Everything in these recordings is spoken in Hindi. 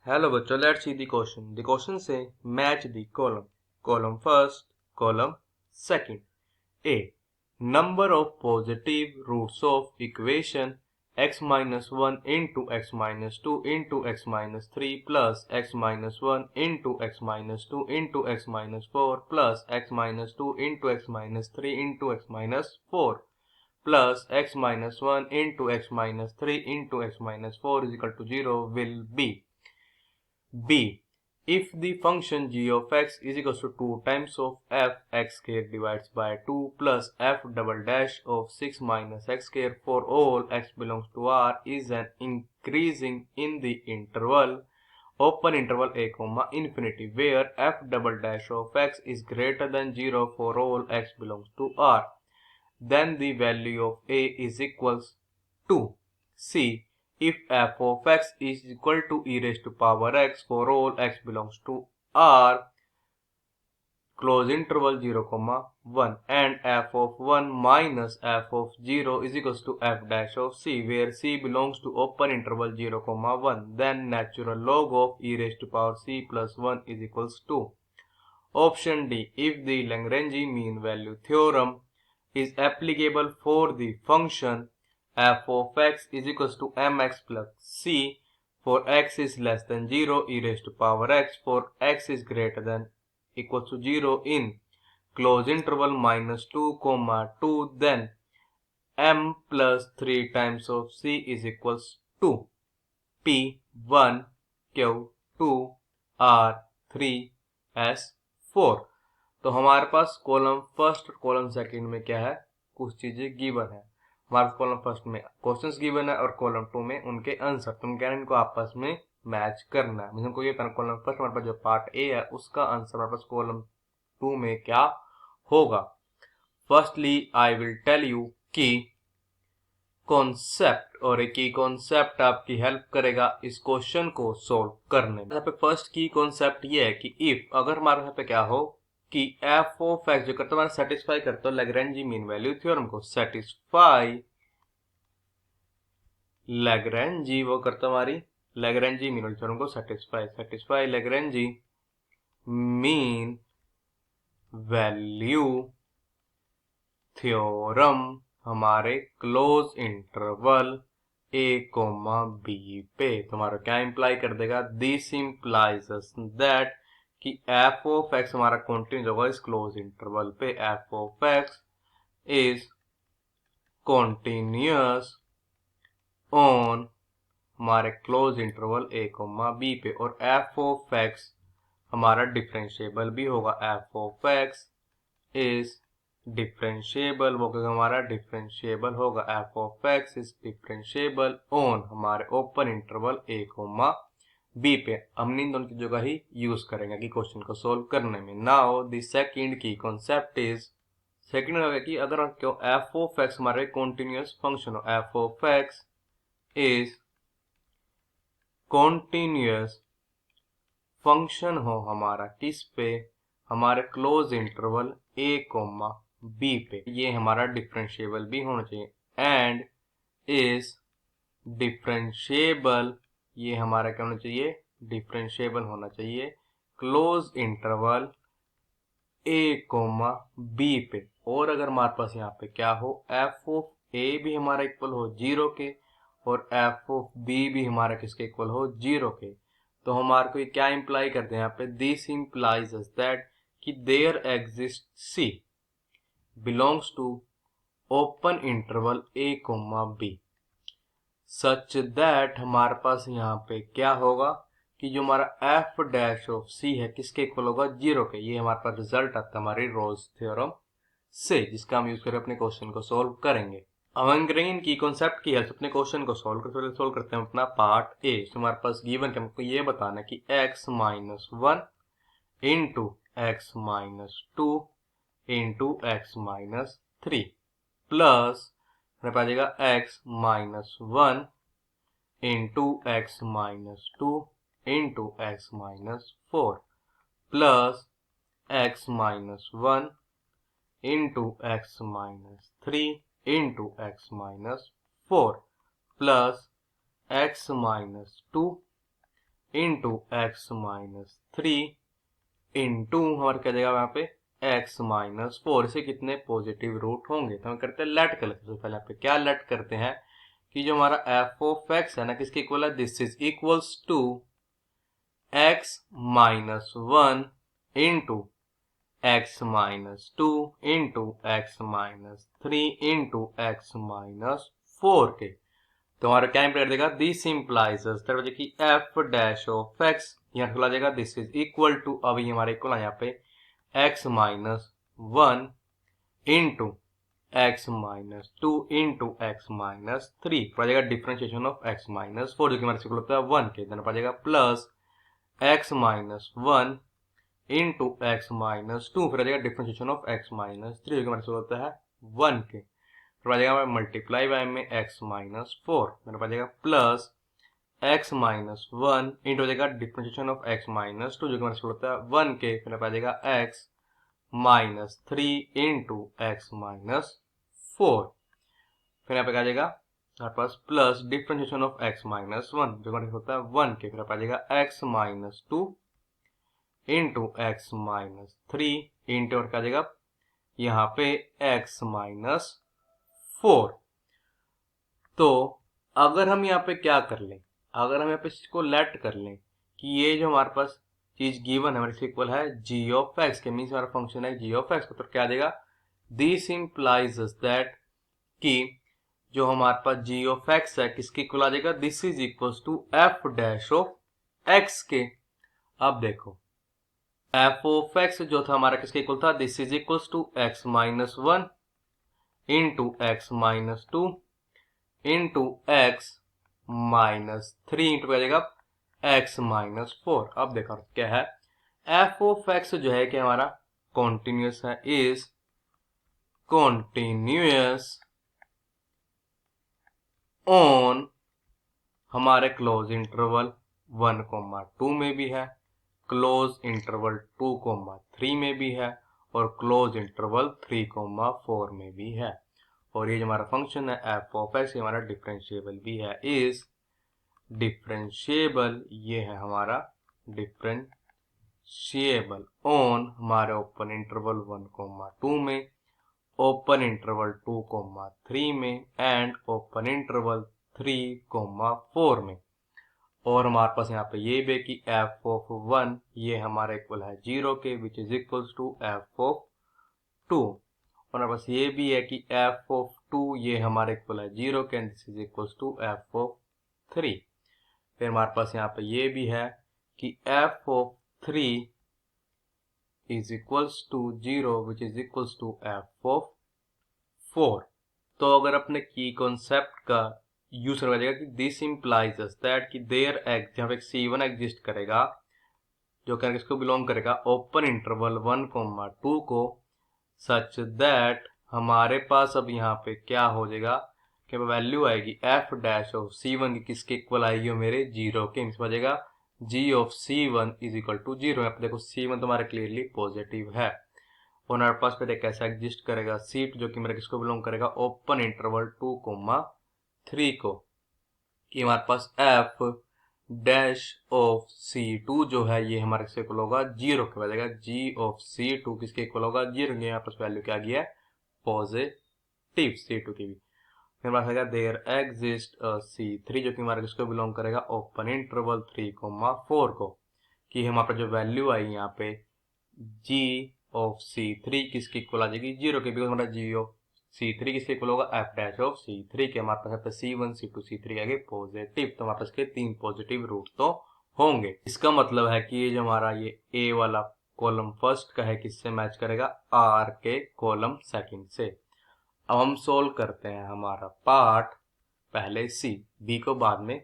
Hello bachcho, let's see the question. The question say match the column. Column first, column second. A. Number of positive roots of equation x minus 1 into x minus 2 into x minus 3 plus x minus 1 into x minus 2 into x minus 4 plus x minus 2 into x minus 3 into x minus 4 plus x minus 1 into x minus 3 into x minus 4 is equal to 0 will be B. If the function g of x is equal to 2 times of f x square divides by 2 plus f double dash of 6 minus x square for all x belongs to R is an increasing in the interval open interval a comma infinity where f double dash of x is greater than 0 for all x belongs to R, then the value of a is equals to C. If f of x is equal to e raised to power x for all x belongs to R, close interval 0, 1 and f of 1 minus f of 0 is equals to f dash of c where c belongs to open interval 0, 1, then natural log of e raised to power c plus 1 is equals to option D. If the Lagrange mean value theorem is applicable for the function f of x is equals to mx plus c for x is less than 0 e raised to power x for x is greater than equals to 0 in close interval minus 2 comma 2, then m plus 3 times of c is equals to p1 q2 r3 s4। तो हमारे पास कॉलम फर्स्ट और कॉलम सेकंड में क्या है, कुछ चीजें गिवन है। हमारे पास कॉलम फर्स्ट में क्वेश्चंस गिवन है और कॉलम टू में उनके आंसर, तो हम कह रहे हैं इनको आपस में मैच करना है। हमको ये करना कॉलम फर्स्ट हमारे पास जो पार्ट ए है उसका आंसर हमारे पास कॉलम टू में क्या होगा। Firstly I will tell you कि कॉन्सेप्ट, और एक की कॉन्सेप्ट आपकी हेल्प करेगा इस क्वेश्चन को सोल्व करने में। यहाँ पे फर्स्ट की कॉन्सेप्ट ये है कि इफ अगर हमारे यहाँ पे क्या हो कि एफ ऑफ एक्स जो करता है सेटिस्फाई करता है लैग्रेंजी मीन वैल्यू थ्योरम को, सेटिस्फाई लैग्रेंजी वो करता हमारी लैग्रेंजी मीन वैल्यू थ्योरम को satisfy Lagrange mean value theorem हमारे close interval a comma B पे। तुम्हारा क्या इंप्लाई कर देगा, दिस इंप्लाइज दैट कि एफ ऑफ एक्स हमारा कॉन्टिन्यूस होगा इस क्लोज इंटरवल पे। F of x is continuous on हमारे close interval a comma B पे, और एफ ऑफ एक्स हमारा डिफरेंशिएबल भी होगा। F of x is differentiable, वो हमारा डिफरेंशिएबल होगा। F of x is differentiable on हमारे open interval a comma B पे। हमने इन दोनों की जगह ही यूज करेंगे कि क्वेश्चन को सोल्व करने में। नाउ द सेकंड की कॉन्सेप्ट इज, सेकंड होगा कि अगर क्यों एफ ऑफ एक्स हमारे कॉन्टिन्यूस फंक्शन हो, F of x is continuous function हो हमारा किस पे, हमारे close interval a comma B पे, ये हमारा डिफरेंशिएबल भी होना चाहिए। एंड इज डिफरेंशिएबल, ये हमारा क्या होना चाहिए, डिफरेंशिएबल होना चाहिए close interval a comma B पे। और अगर हमारे पास यहाँ पे क्या हो, एफ ऑफ ए भी हमारा इक्वल हो 0 के और एफ ऑफ बी भी हमारा किसके इक्वल हो 0 के, तो हमारे को क्या इंप्लाई करते हैं यहाँ पे, दिस इंप्लाइज दैट कि there exist c belongs to open interval a comma b such that हमारे पास यहाँ पे क्या होगा कि जो हमारा एफ डैश ऑफ सी है किसके इक्वल होगा 0 के। ये हमारे पास रिजल्ट आता है हमारी रोल्स थ्योरम से, जिसका हम यूज करके अपने क्वेश्चन को सोल्व करेंगे। अब हम करेंगे इनकी कॉन्सेप्ट की हेल्प अपने क्वेश्चन को सोल्व करते हैं अपना पार्ट ए। तो हमारे पास गिवन है, हमको ये बताना कि x minus 1 into x minus 2 into x minus 3 plus हमारे पास आएगा x minus 1 into x minus 2 into x minus 4 plus x minus 1 into x minus 3 into x minus 4 plus x minus 2 into x minus 3 into हमारा क्या जाएगा यहाँ पे एक्स माइनस 4। इसे कितने पॉजिटिव रूट होंगे, तो हम करते हैं लेट कर लेते हैं। सबसे पहले यहाँ पे क्या लेट करते हैं कि जो हमारा एफ ऑफ एक्स है ना किसके इक्वल है, this is equals to x minus 1 into x minus 2 into x minus 3 into x minus 4 के। तो हमारा क्या इंप्लाई कर देगा, दिस इंप्लाइज कि एफ डैश ऑफ एक्स यहाँ खुला जाएगा, दिस इज इक्वल टू, अभी हमारे इक्वल है यहाँ पे x minus 1 into x minus 2 into x minus 3 पड़ जाएगा डिफरेंशिएशन ऑफ एक्स माइनस 4 जो कि हमारे इक्वल होता है 1 के। देन पड़ जाएगा plus x minus 1 into x minus 2 फिर आ जाएगा डिफरेंशिएशन ऑफ एक्स माइनस 3 जो कि हमारे होता है 1 के। फिर आ जाएगा मल्टीप्लाई बाय में एक्स माइनस 4 मेरे पास जाएगा प्लस एक्स माइनस 1 इंटू हो जाएगा डिफरेंशिएशन ऑफ एक्स माइनस 2 जो कि हमारे होता है 1 के। फिर आ जाएगा x minus 3 into x minus 4। फिर यहाँ पे आ जाएगा हमारे पास plus differentiation of x minus 1 जो हमारे होता है 1 के। फिर आ जाएगा x minus 2 into x minus 3 into और क्या आ जाएगा यहाँ पे एक्स माइनस 4। तो अगर हम यहाँ पे क्या कर लें, अगर हम यहाँ पे इसको लेट कर लें कि ये जो हमारे पास चीज गिवन है हमारे इक्वल है जी ऑफ एक्स के, मीन्स हमारा फंक्शन है जी ऑफ एक्स का, तो क्या आ जाएगा दिस इंप्लाइज दैट कि जो हमारे पास जी ऑफ एक्स है किसके इक्वल आ जाएगा, this is equal to f dash of x के। अब देखो एफ ऑफ एक्स जो था हमारा किसके इक्वल था, this is equal to x minus 1 into x minus 2 into x minus 3 into आ जाएगा एक्स माइनस 4। अब देखो क्या है, एफ ऑफ एक्स जो है कि हमारा कॉन्टिन्यूस है, इज कॉन्टिन्यूस ऑन हमारे क्लोज इंटरवल 1,2 में भी है, क्लोज इंटरवल 2,3 में भी है और क्लोज इंटरवल 3,4 में भी है। और ये जो हमारा फंक्शन है एफ ऑफ एक्स हमारा डिफरेंशिएबल भी है, इज डिफरेंशिएबल, ये है हमारा डिफरेंशिएबल ऑन हमारे ओपन इंटरवल 1,2 में, ओपन इंटरवल 2,3 में एंड ओपन इंटरवल 3,4 में। और हमारे पास यहाँ पे ये भी है कि एफ ऑफ 1 ये हमारा इक्वल है 0 के, which is equal to f of 2। और हमारे पास ये भी है कि एफ ऑफ 2 ये हमारे इक्वल है 0 के, this is equal to f of 3। फिर हमारे पास यहाँ पे ये भी है कि f of 3 is equals to 0 which is equals to f of 4। तो अगर अपने की कॉन्सेप्ट का यूज करवा जाएगा कि दिस इंप्लाइज दैट कि देयर एक्स जहाँ पे C1 एग्जिस्ट करेगा जो कि किसको बिलोंग करेगा ओपन इंटरवल 1,2 को, सच दैट हमारे पास अब यहाँ पे क्या हो जाएगा कि वैल्यू आएगी एफ डैश ऑफ C1 की किसके इक्वल आएगी हो मेरे 0 के, मिस बजेगा g of C1 is equal to 0। यहाँ पे देखो C1 तो हमारा क्लियरली पॉजिटिव है और हमारे पास फिर कैसा एग्जिस्ट करेगा C2 जो कि मेरा किसको बिलोंग करेगा ओपन इंटरवल 2,3 को, कि हमारे पास एफ डैश ऑफ C2 जो है ये हमारे किसके इक्वल होगा 0 के, बजेगा जी ऑफ C2 किसके इक्वल होगा 0 के। यहाँ पास वैल्यू क्या गया पॉजिटिव C2 की भी। फिर हमारे पास देयर एग्जिस्ट C3 जो कि हमारे किसको बिलोंग करेगा ओपन इंटरवल 3,4 को, कि हमारे पास जो वैल्यू आई यहाँ पे जी ऑफ C3 किसके इक्वल आ जाएगी 0 के, बिकॉज हमारा जी ऑफ C3 किसके इक्वल होगा एफ डैश ऑफ C3 के। हमारे पास है C1 C2 C3 आगे पॉजिटिव, तो हमारे पास के 3 पॉजिटिव रूट तो होंगे। इसका मतलब है कि ये जो हमारा ये ए वाला कॉलम फर्स्ट का है किससे मैच करेगा आर के कॉलम सेकंड से। अब हम सोल्व करते हैं हमारा पार्ट पहले सी, बी को बाद में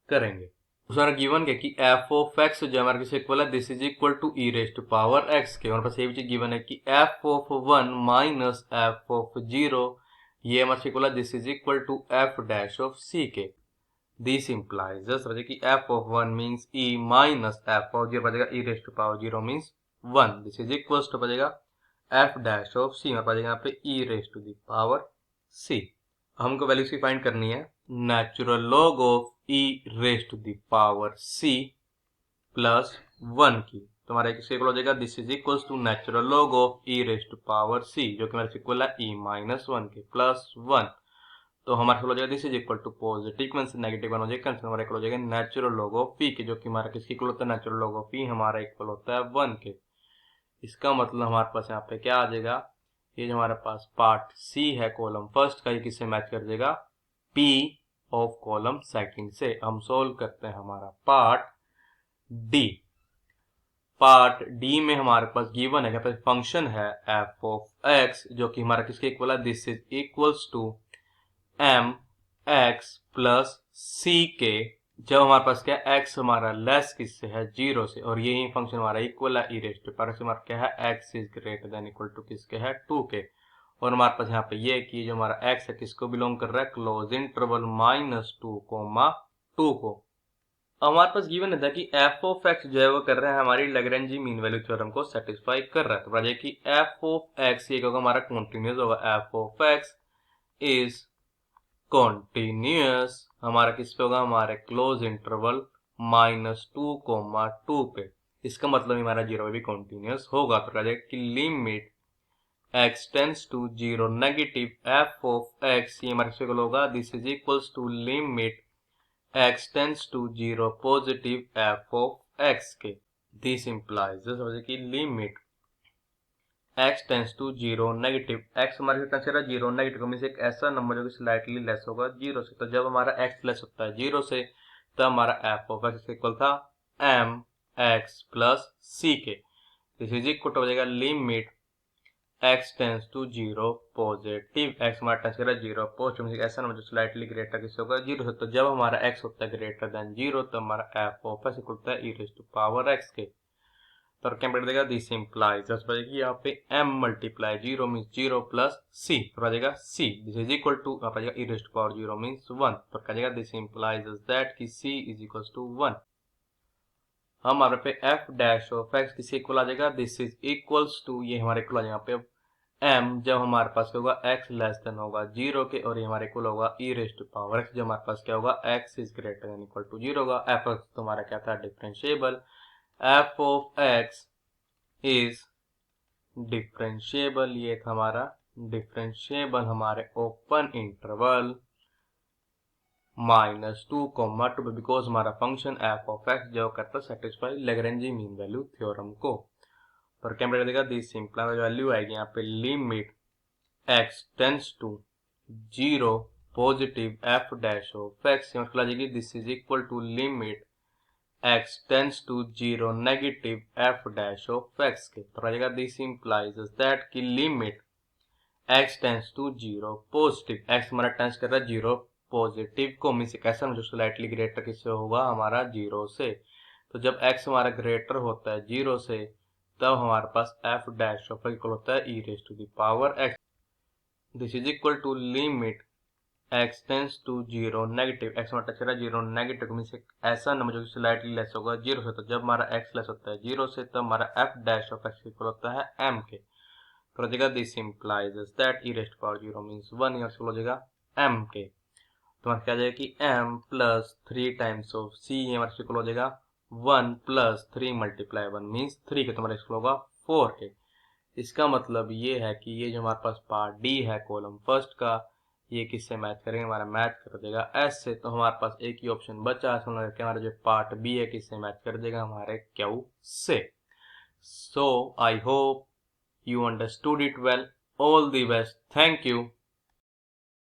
करेंगे। दूसरा गिवन है कि एफ ऑफ एक्स जो हमारे किससे इक्वल है this is equal to e raise to power x के। हमारे पास ये भी चीज गिवन है कि f of 1 minus f of 0 ये हमारे इक्वल है this is equal to f dash of c के। दिस इंप्लाइज जस्ट कि f of 1 means e minus f of 0 बचेगा e raise to power 0 means 1, this is equal to बचेगा एफ डैश ऑफ सी में बचेगा यहाँ पे e raise to the power c. हमको वैल्यूज की फाइंड करनी है, natural log of e raise to the power c plus 1 की। तो हमारा किसके इक्वल हो जाएगा, this is equals to natural log of e raise to power c, जो कि हमारे इक्वल है ई माइनस 1 के प्लस 1। तो हमारा इक्वल हो जाएगा this is equal to positive 1 से नेगेटिव 1 हो जाएगा, कैंसिल, हमारा इक्वल हो जाएगा नेचुरल लॉग ऑफ पी के, जो कि हमारा किसके इक्वल होता है, नेचुरल लॉग ऑफ पी हमारा इक्वल होता है 1 के। इसका मतलब हमारे पास यहाँ पे क्या आ जाएगा, ये जो हमारे पास पार्ट सी है कॉलम फर्स्ट का, ये किससे मैच कर देगा, पी ऑफ कॉलम सेकंड से। हम सोल्व करते हैं हमारा पार्ट डी। पार्ट डी में हमारे पास गिवन है, यहाँ पे फंक्शन है एफ ऑफ एक्स, जो कि हमारा किसके इक्वल है, this is equals to m x plus c के, जब हमारे पास क्या है, एक्स हमारा लेस किससे है, 0 से, और यही फंक्शन हमारा इक्वल है ई रेज़ टू पावर, हमारा क्या है, x is greater than equal to किसके है, 2 के। और हमारे पास यहाँ पे ये कि जो हमारा एक्स है किसको बिलोंग कर रहा है, क्लोज इंटरवल -2, को। हमारे पास गिवन है कि एफ ऑफ एक्स जो है वो कर रहा है हमारी लैग्रेंजी मीन वैल्यू थ्योरम को सेटिस्फाई कर रहा है। तो बताइए कि एफ ऑफ एक्स ये होगा हमारा कॉन्टिन्यूस होगा, F of x is continuous हमारा किस पे होगा, हमारे क्लोज इंटरवल -2, पे। इसका मतलब हमारा 0 पे भी कॉन्टिन्यूस होगा। तो कह जाएगा कि limit x tends to 0 negative f of x, ये हमारे से होगा this is equals to limit x tends to 0 positive f of x के। दिस इंप्लाइज कि limit x tends to 0 negative, x हमारे टेंस कर रहा है 0 नेगेटिव, मींस एक ऐसा नंबर जो कि स्लाइटली लेस होगा 0 से। तो जब हमारा x लेस होता है 0 से, तब हमारा f ऑफ x इक्वल था m x प्लस c के। दिस इज इक्वल हो जाएगा limit x tends to 0 positive, x हमारा टेंस कर रहा है 0 पॉजिटिव, मींस ऐसा नंबर जो स्लाइटली ग्रेटर किससे होगा, 0 से। तो जब हमारा x होता है ग्रेटर देन 0, तो हमारा f ऑफ x इक्वल होता है e raise to power x के। तो क्या बैठ देगा, दिस इंप्लाइज दस बजेगी यहाँ पे m multiply 0 means 0 plus c, तो आ जाएगा c, this is equal to आप आ जाएगा e raise to power 0 means 1। तो क्या जाएगा, दिस इंप्लाइज दैट कि c इज इक्वल्स टू 1। हमारे पे f डैश ऑफ x किसी इक्वल आ जाएगा, दिस इज इक्वल्स टू, ये हमारे इक्वल आ जाएगा यहाँ पे m, जब हमारे पास होगा x लेस देन होगा 0 के, और ये हमारे इक्वल होगा e raise to power x, जब हमारे पास क्या होगा, x is greater than equal to 0 होगा। f तो हमारा क्या था, differentiable, f of x is differentiable, ये था हमारा डिफरेंशिएबल हमारे ओपन इंटरवल -2, बिकॉज हमारा फंक्शन एफ ऑफ एक्स जो करता है satisfy Lagrange mean value theorem को। और क्या मिल देगा, दिस सिंपल वैल्यू आएगी यहाँ पे limit x tends to 0 positive f dash of x, मतलब आ जाएगी this is equal to limit x tends to 0 negative f dash of x के। तो आ जाएगा दिस इंप्लाइज दैट की limit x tends to 0 positive, x हमारा टेंस कर रहा है 0 पॉजिटिव को, मीन्स कैसा जो स्लाइटली ग्रेटर किससे होगा, हमारा 0 से। तो जब x हमारा ग्रेटर होता है 0 से, तब हमारे पास f डैश ऑफ इक्वल होता है e raise to the power x, this is equal to limit x tends to 0 negative, x हमारा टच रहा है 0 नेगेटिव, मीन्स ऐसा नंबर जो स्लाइटली लेस होगा 0 से। तो जब हमारा x लेस होता है 0 से, तब हमारा f dash of x equal होता है m के। तो हो जाएगा this implies that e raise to power 0 means 1, यहाँ से हो जाएगा m के। तो हमारे क्या जाएगा कि m plus 3 times of c, ये हमारे इक्वल हो जाएगा 1 प्लस 3 मल्टीप्लाई 1 मीन्स 3 के, तो हमारा इक्वल होगा 4 के। इसका मतलब ये है कि ये जो हमारे पास पार्ट डी है कॉलम फर्स्ट का, ये किससे मैच करेंगे, हमारा मैच कर देगा एस से। तो हमारे पास एक ही ऑप्शन बचा है, हमारा जो पार्ट बी है किससे मैच कर देगा, हमारे क्यू से। So I hope you understood it well. All the best. Thank you.